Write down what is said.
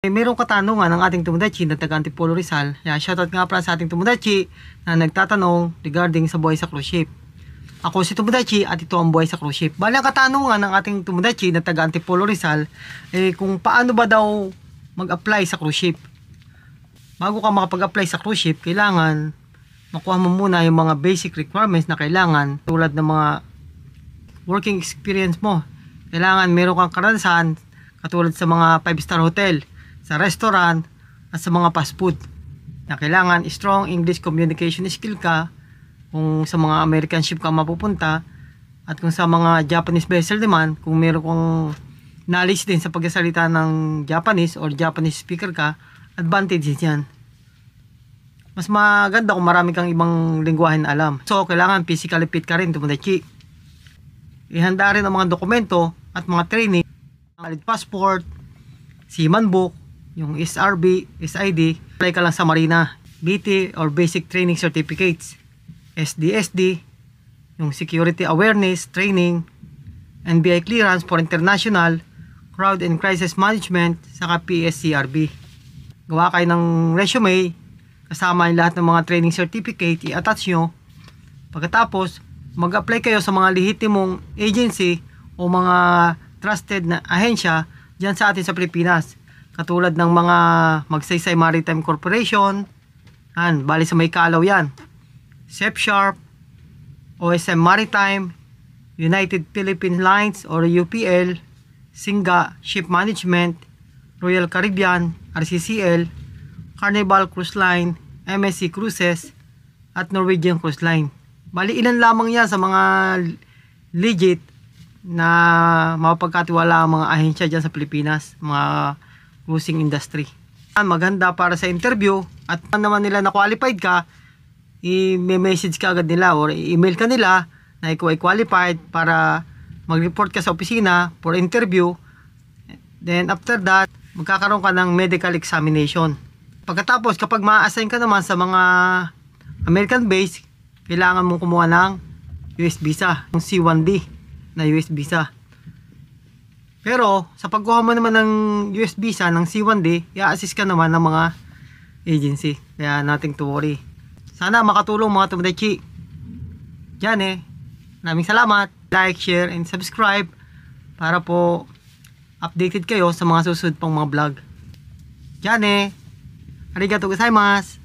Mayroong katanungan ng ating Tomodachi na taga Antipolo Rizal. Shoutout nga pala sa ating Tomodachi na nagtatanong regarding sa buhay sa cruise ship. Ako si Tomodachi at ito ang buhay sa cruise ship. Bali ang katanungan ng ating Tomodachi na taga Antipolo Rizal kung paano ba daw mag-apply sa cruise ship. Bago ka makapag-apply sa cruise ship, kailangan makuha mo muna yung mga basic requirements na kailangan, tulad ng mga working experience mo. Kailangan meron kang karanasan katulad sa mga 5-star hotel, sa restaurant at sa mga fast food, na kailangan strong English communication skill ka kung sa mga American ship ka mapupunta, at kung sa mga Japanese vessel naman, kung meron kang knowledge din sa pagsasalita ng Japanese or Japanese speaker ka, advantages yan. Mas maganda kung marami kang ibang lingwahe na alam. So kailangan physically fit ka rin, Tomodachi. Ihanda rin ang mga dokumento at mga training, valid passport, seaman book, yung SRB, SID, apply ka lang sa Marina, BT or Basic Training Certificates, SDSD, yung Security Awareness Training, NBI Clearance for International, Crowd and Crisis Management, saka PSCRB. Gawa kayo ng resume, kasama yung lahat ng mga training certificate, i-attach nyo. Pagkatapos, mag-apply kayo sa mga lehitimong agency o mga trusted na ahensya dyan sa atin sa Pilipinas. Katulad ng mga Magsaysay Maritime Corporation, bali sa may Kalaw yan, Safe Sharp, OSM Maritime, United Philippine Lines or UPL, Singa Ship Management, Royal Caribbean, RCCL, Carnival Cruise Line, MSC Cruises, at Norwegian Cruise Line. Bali ilan lamang yan sa mga legit na mapagkatiwala ang mga ahensya dyan sa Pilipinas, mga cruising industry. Maganda para sa interview, at naman nila na qualified ka, i-message ka agad nila or i-email ka nila na ikaw ay qualified para mag-report ka sa opisina for interview. Then after that, magkakaroon ka ng medical examination. Pagkatapos, kapag ma-assign ka naman sa mga American base, kailangan mong kumuha ng US visa, yung C1D na US visa. Pero sa pagkuha mo naman ng US visa ng C1D, i-assist ka naman ng mga agency. Kaya nothing to worry. Sana makatulong mga Tomodachi. Diyan maraming salamat. Like, share, and subscribe para po updated kayo sa mga susunod pang mga vlog. Diyan arigatou gozaimasu.